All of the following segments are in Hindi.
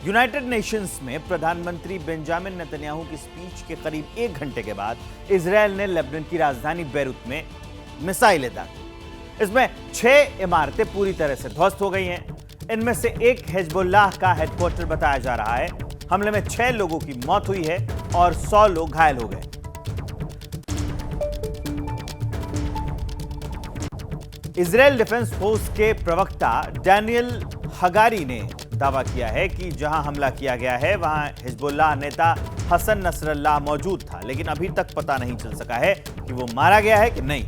यूनाइटेड नेशंस में प्रधानमंत्री बेंजामिन नेतन्याहू की स्पीच के करीब 1 घंटे के बाद इजरायल ने लेबनान की राजधानी बेरूत में मिसाइलें दागी। इसमें 6 इमारतें पूरी तरह से ध्वस्त हो गई हैं। इनमें से एक हिजबुल्लाह का हेडक्वार्टर बताया जा रहा है। हमले में 6 लोगों की मौत हुई है और 100 लोग घायल हो गए। इजरायल डिफेंस फोर्स के प्रवक्ता डैनियल हगारी ने दावा किया है कि जहां हमला किया गया है वहां हिजबुल्लाह नेता हसन नसरल्लाह मौजूद था, लेकिन अभी तक पता नहीं चल सका है कि वो मारा गया है कि नहीं।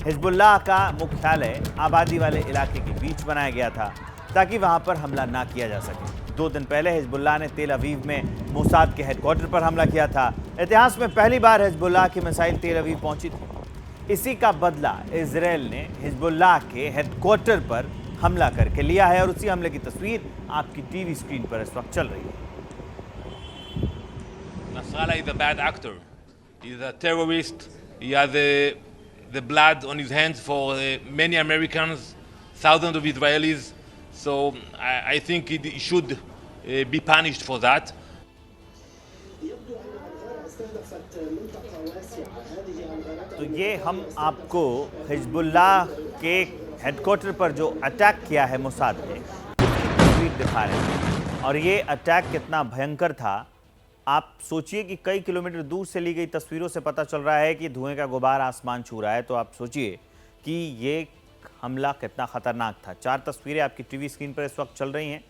हिजबुल्लाह का मुख्यालय आबादी वाले इलाके के बीच बनाया गया था ताकि वहां पर हमला ना किया जा सके। 2 दिन पहले हिजबुल्लाह ने तेल अवीव में मोसाद के हेडक्वार्टर पर हमला किया था। इतिहास में पहली बार हिजबुल्लाह की मिसाइल तेल अवीव पहुंची थी। इसी का बदला इजरायल ने हिजबुल्लाह के हेडक्वार्टर पर हमला करके लिया है और उसी हमले की तस्वीर आपकी टीवी स्क्रीन पर इस वक्त चल रही है। Nasrallah is a bad actor. He's a terrorist. He has the blood on his hands for many Americans, thousands of Israelis. So I think he should be punished for that. तो ये हम आपको हिजबुल्लाह के हेडक्वार्टर पर जो अटैक किया है मोसाद ने, उसकी तस्वीर दिखा रहे हैं। और ये अटैक कितना भयंकर था, आप सोचिए कि कई किलोमीटर दूर से ली गई तस्वीरों से पता चल रहा है कि धुएं का गुबार आसमान छू रहा है। तो आप सोचिए कि ये हमला कितना खतरनाक था। 4 तस्वीरें आपकी टीवी स्क्रीन पर इस वक्त चल रही हैं।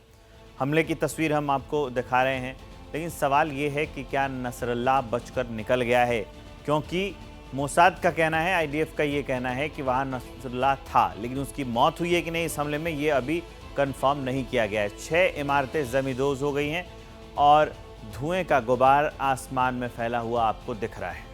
हमले की तस्वीर हम आपको दिखा रहे हैं, लेकिन सवाल ये है कि क्या नसरल्लाह बचकर निकल गया है? क्योंकि मोसाद का कहना है, आईडीएफ का ये कहना है कि वहाँ नसरल्लाह था, लेकिन उसकी मौत हुई है कि नहीं इस हमले में ये अभी कंफर्म नहीं किया गया है। 6 इमारतें जमींदोज हो गई हैं और धुएं का गुबार आसमान में फैला हुआ आपको दिख रहा है।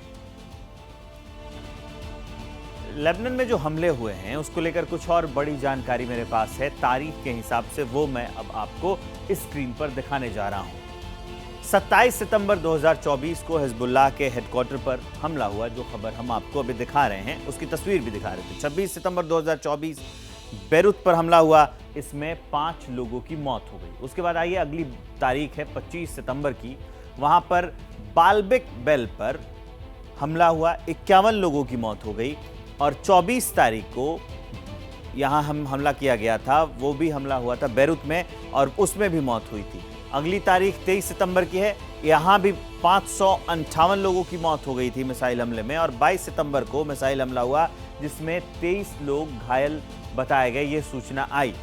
लेबनान में जो हमले हुए हैं उसको लेकर कुछ और बड़ी जानकारी मेरे पास है तारीख के हिसाब से, वो मैं अब आपको इस स्क्रीन पर दिखाने जा रहा हूं। 27 सितंबर 2024 को हिजबुल्लाह के हेडक्वार्टर पर हमला हुआ। जो खबर हम आपको अभी दिखा रहे हैं उसकी तस्वीर भी दिखा रहे थे। 26 सितंबर 2024 बेरूत पर हमला हुआ। इसमें 5 लोगों की मौत हो गई। उसके बाद आइए अगली तारीख है 25 सितंबर की। वहां पर बाल्बिक बेल पर हमला हुआ, 51 लोगों की मौत हो गई। और 24 तारीख को यहां हम हमला किया गया था, वो भी हमला हुआ था बेरूत में और उसमें भी मौत हुई थी। अगली तारीख 23 सितंबर की है। यहाँ भी 558 लोगों की मौत हो गई थी मिसाइल हमले में। और 22 सितंबर को मिसाइल हमला हुआ जिसमें 23 लोग घायल बताए गए, ये सूचना आई।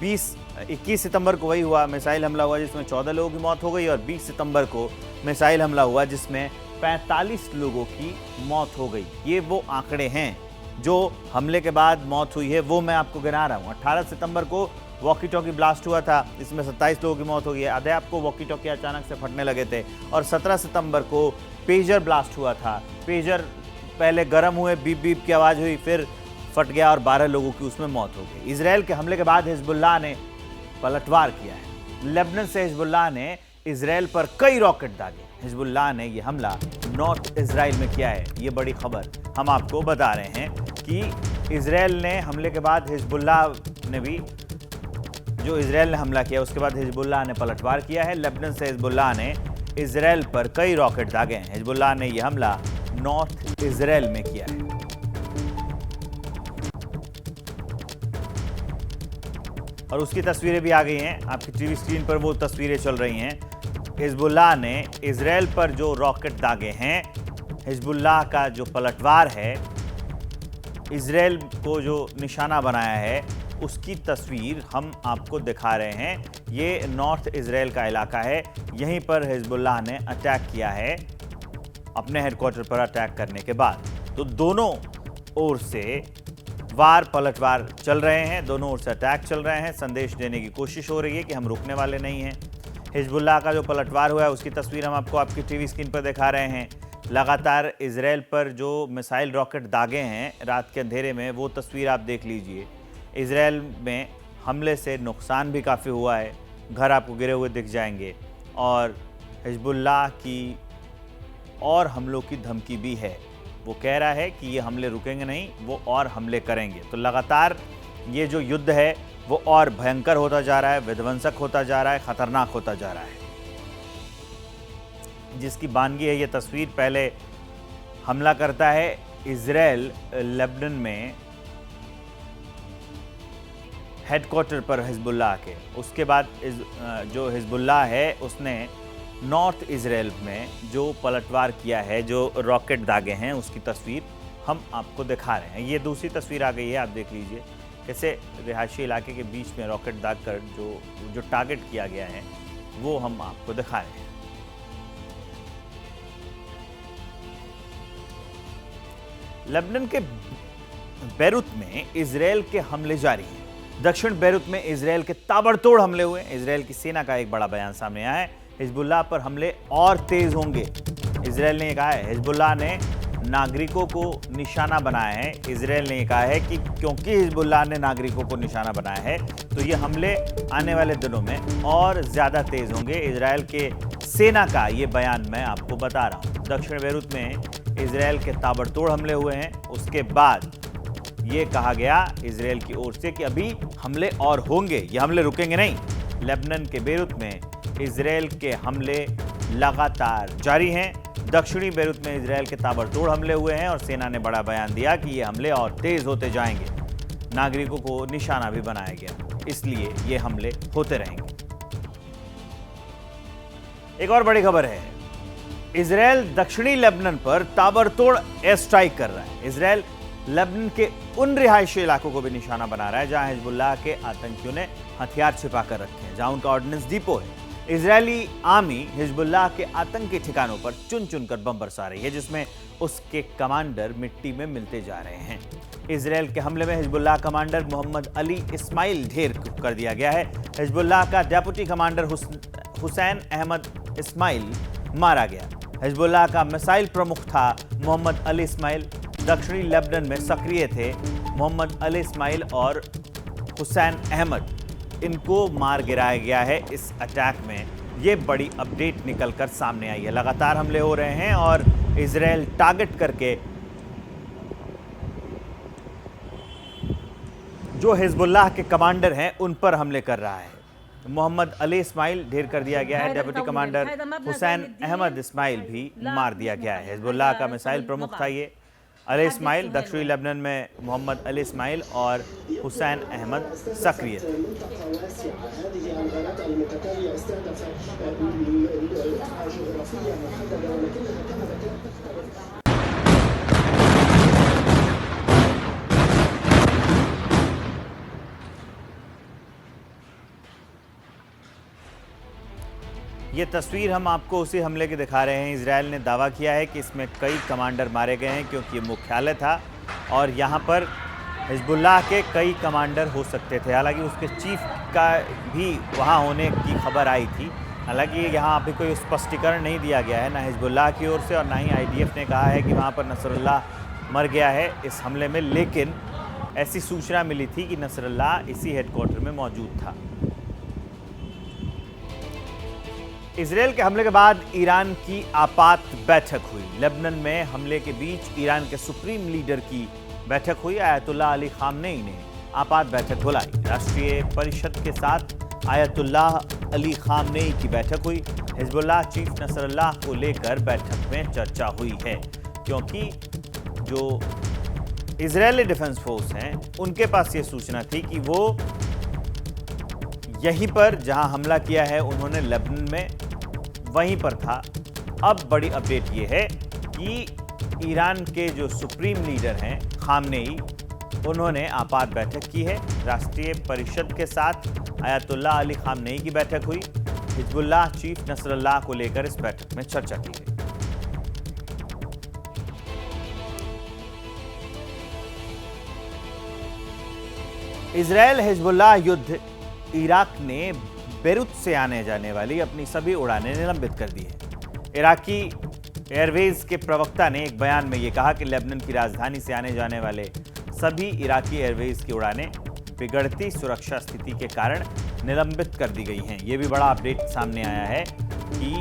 21 सितंबर को वही हुआ, मिसाइल हमला हुआ जिसमें 14 लोगों की मौत हो गई। और 20 सितंबर को मिसाइल हमला हुआ जिसमें 45 लोगों की मौत हो गई। ये वो आंकड़े हैं जो हमले के बाद मौत हुई है, वो मैं आपको गिना रहा हूँ। 18 सितंबर को वॉकी टॉकी ब्लास्ट हुआ था, इसमें 27 लोगों की मौत हो गई है। आधे आपको वॉकी टॉकी अचानक से फटने लगे थे। और 17 सितंबर को पेजर ब्लास्ट हुआ था। पेजर पहले गर्म हुए, बीप बीप की आवाज़ हुई, फिर फट गया और 12 लोगों की उसमें मौत हो गई। इजरायल के हमले के बाद हिजबुल्लाह ने पलटवार किया है। लेबनान से हिजबुल्लाह ने इजरायल पर कई रॉकेट दागे। हिजबुल्लाह ने यह हमला नॉर्थ इजराइल में किया है। ये बड़ी खबर हम आपको बता रहे हैं कि इजरायल ने हमले के बाद हिजबुल्लाह ने भी, जो इजरायल ने हमला किया उसके बाद हिजबुल्लाह ने पलटवार किया है। लेबनान से हिजबुल्लाह ने इजरायल पर कई रॉकेट दागे हैं। हिजबुल्लाह ने यह हमला नॉर्थ इजरायल में किया है। और उसकी तस्वीरें भी आ गई हैं आपकी टीवी स्क्रीन पर, वो तस्वीरें चल रही हैं। हिजबुल्लाह ने इजरायल पर जो रॉकेट दागे हैं, हिजबुल्लाह का जो पलटवार है, इजरायल को जो निशाना बनाया है, उसकी तस्वीर हम आपको दिखा रहे हैं। ये नॉर्थ इजरायल का इलाका है, यहीं पर हिजबुल्लाह ने अटैक किया है अपने हेडक्वार्टर पर अटैक करने के बाद। तो दोनों ओर से वार पलटवार चल रहे हैं, दोनों ओर से अटैक चल रहे हैं। संदेश देने की कोशिश हो रही है कि हम रुकने वाले नहीं हैं। हिजबुल्लाह का जो पलटवार हुआ है उसकी तस्वीर हम आपको आपकी टीवी स्क्रीन पर दिखा रहे हैं। लगातार इजरायल पर जो मिसाइल रॉकेट दागे हैं रात के अंधेरे में, वो तस्वीर आप देख लीजिए। इजरायल में हमले से नुकसान भी काफ़ी हुआ है, घर आपको गिरे हुए दिख जाएंगे। और हिजबुल्लाह की और हमलों की धमकी भी है। वो कह रहा है कि ये हमले रुकेंगे नहीं, वो और हमले करेंगे। तो लगातार ये जो युद्ध है वो और भयंकर होता जा रहा है, विध्वंसक होता जा रहा है, खतरनाक होता जा रहा है। जिसकी बानगी है ये तस्वीर, पहले हमला करता है इजराइल लेबनान में हेडक्वार्टर पर हिजबुल्लाह के। उसके बाद जो हिजबुल्लाह है उसने नॉर्थ इजराइल में जो पलटवार किया है, जो रॉकेट दागे हैं, उसकी तस्वीर हम आपको दिखा रहे हैं। ये दूसरी तस्वीर आ गई है, आप देख लीजिए कैसे रिहायशी इलाके के बीच में रॉकेट दाग कर जो टारगेट किया गया है वो हम आपको दिखा रहे हैं। लेबनान के बैरूत में इजराइल के हमले जारी हैं। दक्षिण बैरूत में इजराइल के ताबड़तोड़ हमले हुए। इजराइल की सेना का एक बड़ा बयान सामने आया है, हिजबुल्लाह पर हमले और तेज होंगे। इजराइल ने कहा है हिजबुल्लाह ने नागरिकों को निशाना बनाया है। इजराइल ने कहा है कि क्योंकि हिजबुल्लाह ने नागरिकों को निशाना बनाया है तो ये हमले आने वाले दिनों में और ज्यादा तेज होंगे। इजराइल के सेना का ये बयान मैं आपको बता रहा हूं। दक्षिण बैरूत में इजराइल के ताबड़तोड़ हमले हुए हैं। उसके बाद ये कहा गया इजराइल की ओर से कि अभी हमले और होंगे, ये हमले रुकेंगे नहीं। लेबनान के बैरूत में इजराइल के हमले लगातार जारी हैं। दक्षिणी बैरूत में इजराइल के ताबड़तोड़ हमले हुए हैं और सेना ने बड़ा बयान दिया कि ये हमले और तेज होते जाएंगे। नागरिकों को निशाना भी बनाया गया, इसलिए ये हमले होते रहेंगे। एक और बड़ी खबर है, इजराइल दक्षिणी लेबनान पर ताबड़तोड़ एयर स्ट्राइक कर रहा है। इजराइल लेबनान के उन रिहायशी इलाकों को भी निशाना बना रहा है जहां हिजबुल्लाह के आतंकियों ने हथियार छिपा कर रखे हैं, जहां उनका ऑर्डिनेंस डिपो है। इजरायली आर्मी हिजबुल्लाह के आतंकी ठिकानों पर चुन चुनकर बम बरसा रही है, जिसमें उसके कमांडर मिट्टी में मिलते जा रहे हैं। इजराइल के हमले में Hezbollah commander Mohammed Ali Ismail ढेर कर दिया गया है। हिजबुल्लाह का deputy commander Hussein Ahmed Ismail मारा गया। हिजबुल्लाह का मिसाइल प्रमुख था मोहम्मद अली इस्माइल। दक्षिणी लेबनान में सक्रिय थे मोहम्मद अली इस्माइल और हुसैन अहमद, इनको मार गिराया गया है इस अटैक में। ये बड़ी अपडेट निकलकर सामने आई है। लगातार हमले हो रहे हैं और इजराइल टारगेट करके जो हिजबुल्लाह के कमांडर हैं उन पर हमले कर रहा है। मोहम्मद अली इस्माइल ढेर कर दिया गया है। Deputy commander Hussein Ahmed Ismail भी मार दिया गया है। हिजबुल्लाह का मिसाइल प्रमुख था ये अली इस्माइल। दक्षिणी लेबनान में मोहम्मद अली इस्माइल और हुसैन अहमद सक्रिय थे। ये तस्वीर हम आपको उसी हमले की दिखा रहे हैं। इजराइल ने दावा किया है कि इसमें कई कमांडर मारे गए हैं क्योंकि ये मुख्यालय था और यहाँ पर हिजबुल्लाह के कई कमांडर हो सकते थे। हालांकि उसके चीफ का भी वहाँ होने की खबर आई थी। हालांकि यहाँ अभी कोई स्पष्टीकरण नहीं दिया गया है, ना हिजबुल्लाह की ओर से और ना ही IDF ने कहा है कि वहाँ पर नसरुल्लाह मर गया है इस हमले में। लेकिन ऐसी सूचना मिली थी कि नसरुल्लाह इसी हेडक्वार्टर में मौजूद था। इजराइल के हमले के बाद ईरान की आपात बैठक हुई। लेबनान में हमले के बीच ईरान के सुप्रीम लीडर की बैठक हुई। आयतुल्लाह अली खामनेई ने आपात बैठक बुलाई। राष्ट्रीय परिषद के साथ आयतुल्लाह अली खामनेई की बैठक हुई। हिजबुल्लाह चीफ नसरुल्लाह को लेकर बैठक में चर्चा हुई है क्योंकि जो इजरायली डिफेंस फोर्स हैं उनके पास ये सूचना थी कि वो यहीं पर जहां हमला किया है उन्होंने लेबनान में वहीं पर था। अब बड़ी अपडेट ये है कि ईरान के जो सुप्रीम लीडर हैं खामनेई, उन्होंने आपात बैठक की है। राष्ट्रीय परिषद के साथ आयतुल्लाह अली खामनेई की बैठक हुई। हिजबुल्लाह चीफ नसरुल्लाह को लेकर इस बैठक में चर्चा की गई। इजरायल हिजबुल्लाह युद्ध इराक ने बैरूत से आने जाने वाली अपनी सभी उड़ानें निलंबित कर दी है। इराकी एयरवेज के प्रवक्ता ने एक बयान में यह कहा कि लेबनान की राजधानी से आने जाने वाले सभी इराकी एयरवेज की उड़ानें बिगड़ती सुरक्षा स्थिति के कारण निलंबित कर दी गई हैं। यह भी बड़ा अपडेट सामने आया है कि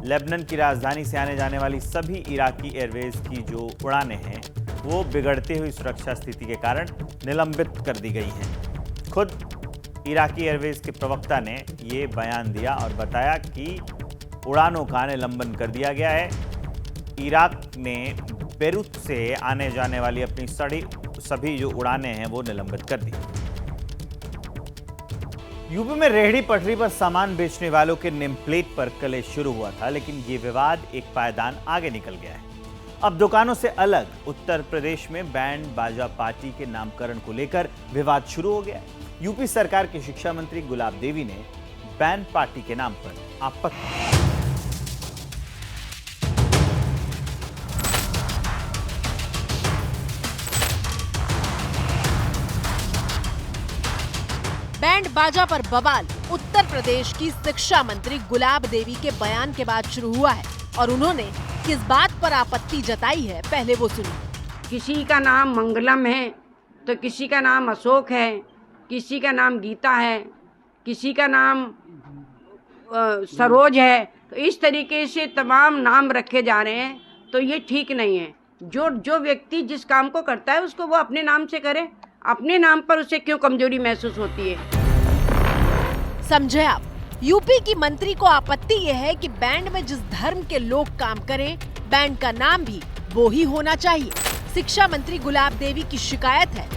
लेबनान की राजधानी से आने जाने वाली सभी इराकी एयरवेज की जो उड़ानें हैं वो बिगड़ती हुई सुरक्षा स्थिति के कारण निलंबित कर दी गई हैं। खुद इराकी एयरवेज के प्रवक्ता ने ये बयान दिया और बताया कि उड़ानों का निलंबन कर दिया गया है। इराक ने बेरूत से आने जाने वाली अपनी सभी जो उड़ानें हैं वो निलंबित कर दी। यूपी में रेहड़ी पटरी पर सामान बेचने वालों के नेम प्लेट पर कलेश शुरू हुआ था, लेकिन ये विवाद एक पायदान आगे निकल गया है। अब दुकानों से अलग उत्तर प्रदेश में बैंड बाजा पार्टी के नामकरण को लेकर विवाद शुरू हो गया है। यूपी सरकार के शिक्षा मंत्री गुलाब देवी ने बैंड पार्टी के नाम पर आपत्ति। बैंड बाजा पर बवाल उत्तर प्रदेश की शिक्षा मंत्री गुलाब देवी के बयान के बाद शुरू हुआ है और उन्होंने किस बात पर आपत्ति जताई है, पहले वो सुनिए। किसी का नाम मंगलम है तो किसी का नाम अशोक है, किसी का नाम गीता है, किसी का नाम सरोज है। तो इस तरीके से तमाम नाम रखे जा रहे हैं, तो ये ठीक नहीं है। जो व्यक्ति जिस काम को करता है उसको वो अपने नाम से करे, अपने नाम पर उसे क्यों कमजोरी महसूस होती है। समझे आप, यूपी की मंत्री को आपत्ति यह है कि बैंड में जिस धर्म के लोग काम करें, बैंड का नाम भी वो ही होना चाहिए। शिक्षा मंत्री गुलाब देवी की शिकायत है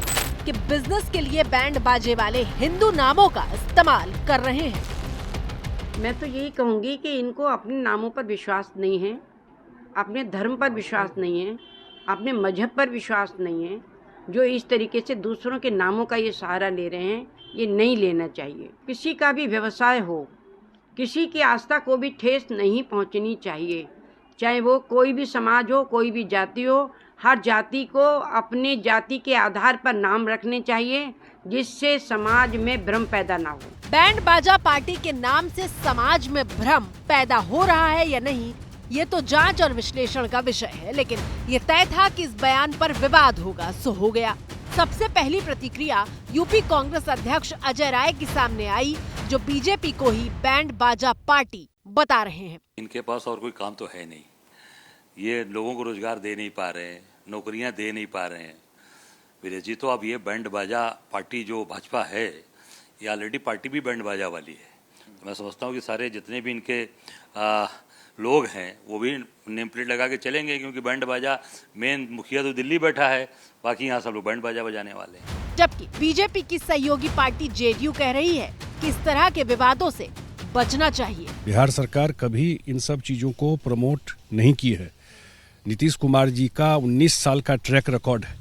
कि बिजनेस के लिए बैंड बाजे वाले हिंदू नामों का इस्तेमाल कर रहे हैं। मैं तो यही कहूँगी कि इनको अपने नामों पर विश्वास नहीं है, अपने धर्म पर विश्वास नहीं है, अपने मजहब पर विश्वास नहीं है। जो इस तरीके से दूसरों के नामों का ये सहारा ले रहे हैं, ये नहीं लेना चाहिए। किसी का भी व्यवसाय हो, किसी की आस्था को भी ठेस नहीं पहुंचनी चाहिए, चाहे वो कोई भी समाज हो, कोई भी जाति हो। हर जाति को अपने जाति के आधार पर नाम रखने चाहिए, जिससे समाज में भ्रम पैदा ना हो। बैंड बाजा पार्टी के नाम से समाज में भ्रम पैदा हो रहा है या नहीं, ये तो जांच और विश्लेषण का विषय है, लेकिन ये तय था कि इस बयान पर विवाद होगा, सो हो गया। सबसे पहली प्रतिक्रिया यूपी कांग्रेस अध्यक्ष अजय राय की सामने आई, जो बीजेपी को ही बैंड बाजा पार्टी बता रहे हैं। इनके पास और कोई काम तो है नहीं, ये लोगों को रोजगार दे नहीं पा रहे हैं, नौकरियां दे नहीं पा रहे हैं। विजय जी, तो अब ये बैंड बाजा पार्टी जो भाजपा है, ये ऑलरेडी पार्टी भी बैंड बाजा वाली है। तो मैं समझता हूँ कि सारे जितने भी इनके लोग हैं वो भी नेम प्लेट लगा के चलेंगे, क्योंकि बैंड बाजा मेन मुखिया तो दिल्ली बैठा है, बाकी यहाँ सब लोग बैंड बाजा बजाने वाले हैं। जबकि बीजेपी की सहयोगी पार्टी जेडीयू कह रही है कि इस तरह के विवादों से बचना चाहिए। बिहार सरकार कभी इन सब चीजों को प्रमोट नहीं की है। नीतीश कुमार जी का 19 साल का ट्रैक रिकॉर्ड है,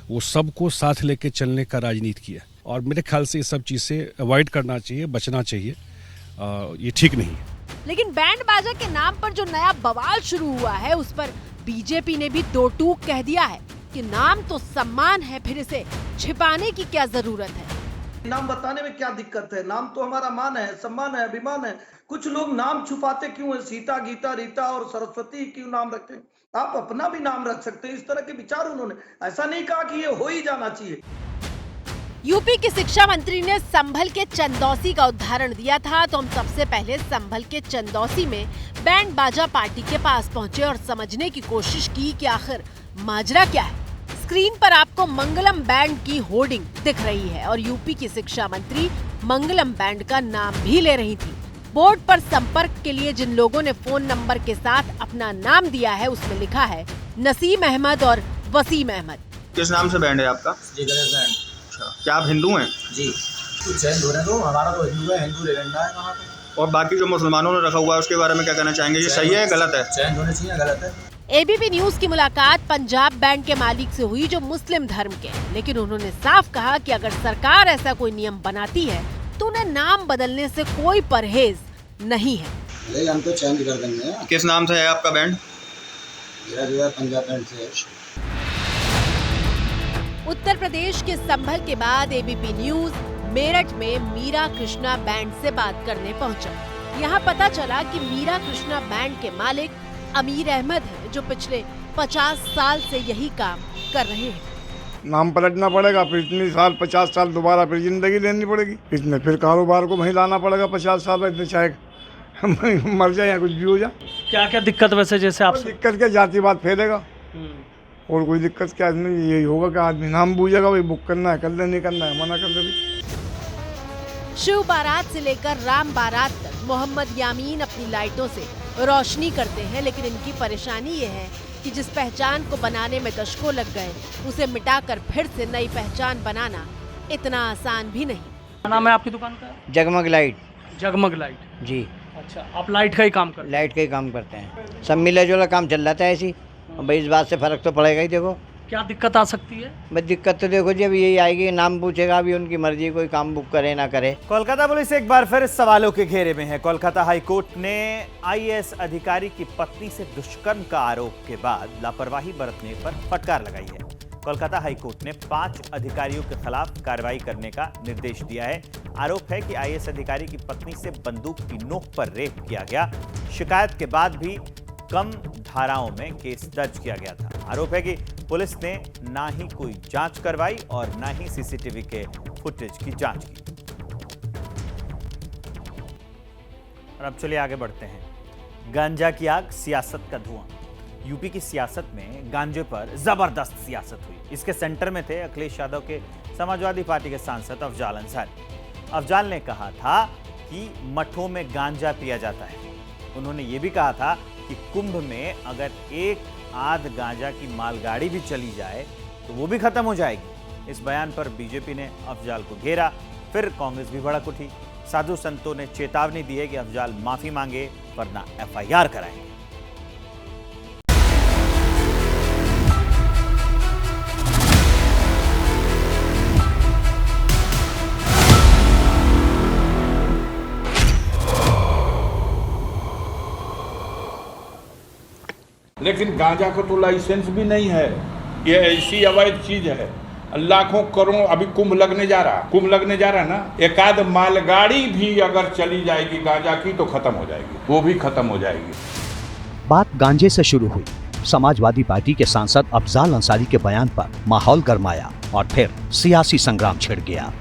वो सबको साथ लेके चलने का राजनीति किया, और मेरे ख्याल से ये सब चीज से अवॉइड करना चाहिए, बचना चाहिए। ये ठीक नहीं है। लेकिन बैंड बाजा के नाम पर जो नया बवाल शुरू हुआ है, उस पर बीजेपी ने भी दो टूक कह दिया है कि नाम तो सम्मान है, फिर इसे छिपाने की क्या जरूरत है। नाम बताने में क्या दिक्कत है? नाम तो हमारा मान है, सम्मान है, अभिमान है। कुछ लोग नाम छुपाते क्यों है? सीता, गीता, रीता और सरस्वती क्यों नाम रखते हैं? आप अपना भी नाम रख सकते हैं। इस तरह के विचार उन्होंने ऐसा नहीं कहा कि ये हो ही जाना चाहिए। यूपी के शिक्षा मंत्री ने संभल के चंदौसी का उदाहरण दिया था, तो हम सबसे पहले संभल के चंदौसी में बैंड बाजा पार्टी के पास पहुंचे और समझने की कोशिश की कि आखिर माजरा क्या है। स्क्रीन पर आपको मंगलम बैंड की होर्डिंग दिख रही है और यूपी की शिक्षा मंत्री मंगलम बैंड का नाम भी ले रही थी। बोर्ड पर संपर्क के लिए जिन लोगों ने फोन नंबर के साथ अपना नाम दिया है, उसमें लिखा है नसीम अहमद और वसीम अहमद। किस नाम से बैंड है आपका? जी, गणेश बैंड। क्या आप हिंदू हैं? जी, कुछ हिंदू हैं, तो हमारा तो हिंदू है, हिंदू ले लेना है वहाँ पे। और बाकी जो मुसलमानों ने रखा हुआ है उसके बारे में क्या कहना चाहेंगे? ये सही है, गलत है? चेंज होने चाहिए, गलत है। एबीपी न्यूज की मुलाकात पंजाब बैंड के मालिक से हुई, जो मुस्लिम धर्म के हैं, लेकिन उन्होंने साफ कहा कि अगर सरकार ऐसा कोई नियम बनाती है तो उन्हें नाम बदलने से कोई परहेज नहीं है। हम तो चेंज कर देंगे। किस नाम से है आपका बैंड? मेरा जो है पंजाब बैंड से है। उत्तर प्रदेश के संभल के बाद एबीपी न्यूज मेरठ में मीरा कृष्णा बैंड से बात करने पहुंचा। यहाँ पता चला कि मीरा कृष्णा बैंड के मालिक अमीर अहमद हैं, जो पिछले 50 साल से यही काम कर रहे हैं। नाम पलटना पड़ेगा, फिर इतनी साल 50 साल दोबारा फिर जिंदगी लेनी पड़ेगी, इसमें फिर कारोबार को वहीं लाना पड़ेगा 50 साल में, चाहे मर जाए या कुछ भी हो जाए। क्या क्या दिक्कत वैसे जैसे आप? दिक्कत क्या, जातिवाद फैलेगा और कोई दिक्कत क्या, यही होगा कि आदमी नाम बूझेगा, वही बुक करना है कर ले, नहीं करना है मना कर दे। शिव बारात से लेकर राम बारात तक मोहम्मद यामीन अपनी लाइटों से रोशनी करते हैं, लेकिन इनकी परेशानी ये है कि जिस पहचान को बनाने में दशकों लग गए, उसे मिटाकर फिर से नई पहचान बनाना इतना आसान भी नहीं। क्या नाम है आपकी दुकान का? जगमग लाइट। जगमग लाइट जी। अच्छा, आप लाइट का ही काम करते हैं? लाइट का ही काम करते हैं। सब मिला जुला काम चल रहा है ऐसी। भाई इस बात से फर्क तो पड़ेगा ही। देखो क्या दिक्कत आ सकती है? बस दिक्कत तो देखो जी, अभी यही आएगी, नाम पूछेगा, अभी उनकी मर्जी, कोई काम बुक करे ना करे। कोलकाता पुलिस एक बार फिर सवालों के घेरे में है। कोलकाता हाई कोर्ट ने आईएएस अधिकारी की पत्नी से दुष्कर्म का आरोप के बाद लापरवाही बरतने पर फटकार लगाई है। कोलकाता हाई कोर्ट ने 5 अधिकारियों के खिलाफ कार्रवाई करने का निर्देश दिया है। आरोप है कि आईएएस अधिकारी की पत्नी से बंदूक की नोक पर रेप किया गया। शिकायत के बाद भी कम धाराओं में केस दर्ज किया गया था। आरोप है कि पुलिस ने ना ही कोई जांच करवाई और ना ही सीसीटीवी के फुटेज की जांच की। और अब चलिए आगे बढ़ते हैं। गांजा की आग, सियासत का धुआं। यूपी की सियासत में गांजे पर जबरदस्त सियासत हुई। इसके सेंटर में थे अखिलेश यादव के समाजवादी पार्टी के सांसद अफजाल अंसारी। अफजाल ने कहा था कि मठों में गांजा पिया जाता है। उन्होंने ये भी कहा था कि कुंभ में अगर एक आध गांजा की मालगाड़ी भी चली जाए तो वो भी खत्म हो जाएगी। इस बयान पर बीजेपी ने अफजाल को घेरा, फिर कांग्रेस भी भड़क उठी। साधु संतों ने चेतावनी दी है कि अफजाल माफी मांगे वरना एफआईआर कराएंगे। लेकिन गांजा को तो लाइसेंस भी नहीं है। ये ऐसी अवैध चीज है। लाखों करोड़ों अभी कुंभ लगने जा रहा ना, एक आध मालगाड़ी भी अगर चली जाएगी गांजा की तो खत्म हो जाएगी, वो भी खत्म हो जाएगी। बात गांजे से शुरू हुई। समाजवादी पार्टी के सांसद अफजाल अंसारी के बयान पर माहौल गर्माया और फिर सियासी संग्राम छिड़ गया।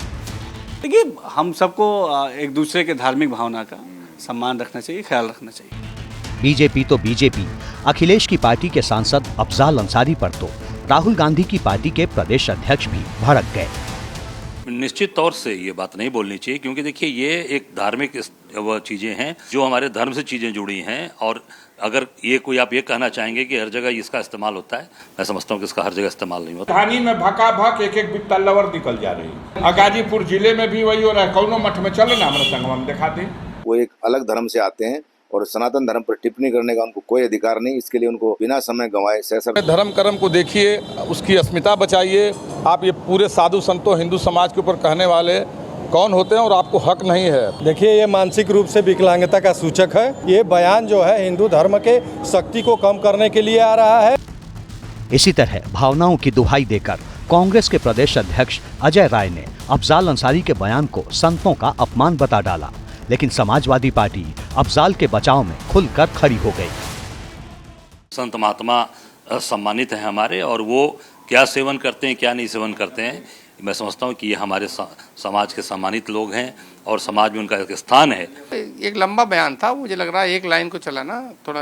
देखिए, हम सबको एक दूसरे के धार्मिक भावना का सम्मान रखना चाहिए, ख्याल रखना चाहिए। बीजेपी तो बीजेपी, अखिलेश की पार्टी के सांसद अफजाल अंसारी पर तो राहुल गांधी की पार्टी के प्रदेश अध्यक्ष भी भड़क गए। निश्चित तौर से ये बात नहीं बोलनी चाहिए, क्योंकि देखिए ये एक धार्मिक चीजें हैं जो हमारे धर्म से चीजें जुड़ी हैं। और अगर ये कोई आप ये कहना चाहेंगे कि हर जगह इसका इस्तेमाल होता है, मैं समझता हूँ कि इसका हर जगह इस्तेमाल नहीं होता। कहानी में भका भक एक बित्ता लवर निकल जा रही है। गाजीपुर जिले में भी वही हो रहा है। कौनो मठ में चले ना, हमारे संगम दिखाते हैं। वो एक अलग धर्म से आते हैं और सनातन धर्म पर टिप्पणी करने का उनको कोई अधिकार नहीं। इसके लिए उनको बिना समय गंवाए सैसर धर्म कर्म को देखिए, उसकी अस्मिता बचाइए। आप ये पूरे साधु संतों हिंदू समाज के ऊपर कहने वाले कौन होते हैं और आपको हक नहीं है। देखिए, ये मानसिक रूप से विकलांगता का सूचक है। ये बयान जो है हिंदू धर्म के शक्ति को कम करने के लिए आ रहा है। इसी तरह भावनाओं की दुहाई देकर कांग्रेस के प्रदेश अध्यक्ष अजय राय ने अफजाल अंसारी के बयान को संतों का अपमान बता डाला, लेकिन समाजवादी पार्टी अफजाल के बचाव में खुलकर खड़ी हो गई। संत महात्मा सम्मानित हैं हमारे, और वो क्या सेवन करते हैं क्या नहीं सेवन करते हैं, मैं समझता हूँ कि ये हमारे समाज के सम्मानित लोग हैं और समाज में उनका एक स्थान है। एक लंबा बयान था, मुझे लग रहा है एक लाइन को चलाना थोड़ा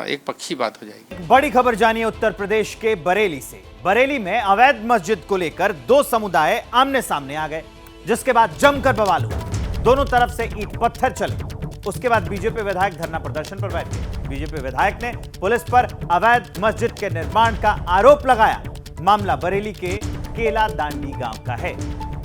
एक पक्षी बात हो जाएगी। बड़ी खबर जानिए उत्तर प्रदेश के बरेली से। बरेली में अवैध मस्जिद को लेकर 2 समुदाय आमने सामने आ गए, जिसके बाद जमकर बवाल हुआ। दोनों तरफ से ईंट पत्थर चले। उसके बाद बीजेपी विधायक धरना प्रदर्शन पर बैठ गए। बीजेपी विधायक ने पुलिस पर अवैध मस्जिद के निर्माण का आरोप लगाया। मामला बरेली के केला दांडी गांव का है।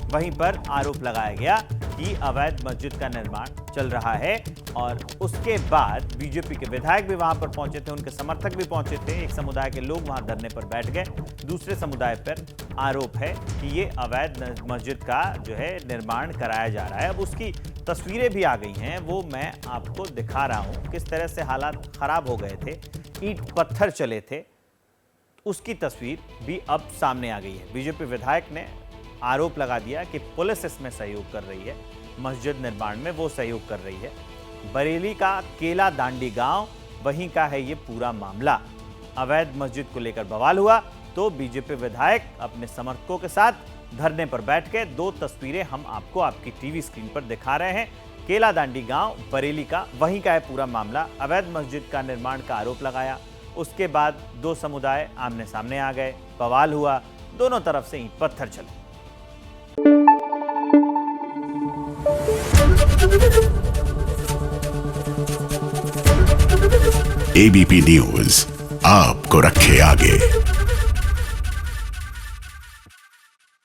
वहीं पर आरोप लगाया गया कि अवैध मस्जिद का निर्माण चल रहा है, और उसके बाद बीजेपी के विधायक भी वहां पर पहुंचे थे, उनके समर्थक भी पहुंचे थे। एक समुदाय के लोग वहां धरने पर बैठ गए। दूसरे समुदाय पर आरोप है कि ये अवैध मस्जिद का जो है निर्माण कराया जा रहा है। अब उसकी तस्वीरें भी आ गई हैं, वो मैं आपको दिखा रहा हूं। किस तरह से हालात खराब हो गए थे, ईंट पत्थर चले थे, उसकी तस्वीर भी अब सामने आ गई है। बीजेपी विधायक ने आरोप लगा दिया कि पुलिस इसमें सहयोग कर रही है, मस्जिद निर्माण में वो सहयोग कर रही है। बरेली का केला दांडी गांव, वहीं का है ये पूरा मामला। अवैध मस्जिद को लेकर बवाल हुआ तो बीजेपी विधायक अपने समर्थकों के साथ धरने पर बैठ गए। 2 तस्वीरें हम आपको आपकी टीवी स्क्रीन पर दिखा रहे हैं। केला दांडी गांव बरेली का, वहीं का है पूरा मामला। अवैध मस्जिद का निर्माण का आरोप लगाया, उसके बाद 2 समुदाय आमने सामने आ गए, बवाल हुआ, दोनों तरफ से ईंट पत्थर चले। एबीपी न्यूज आपको रखे आगे।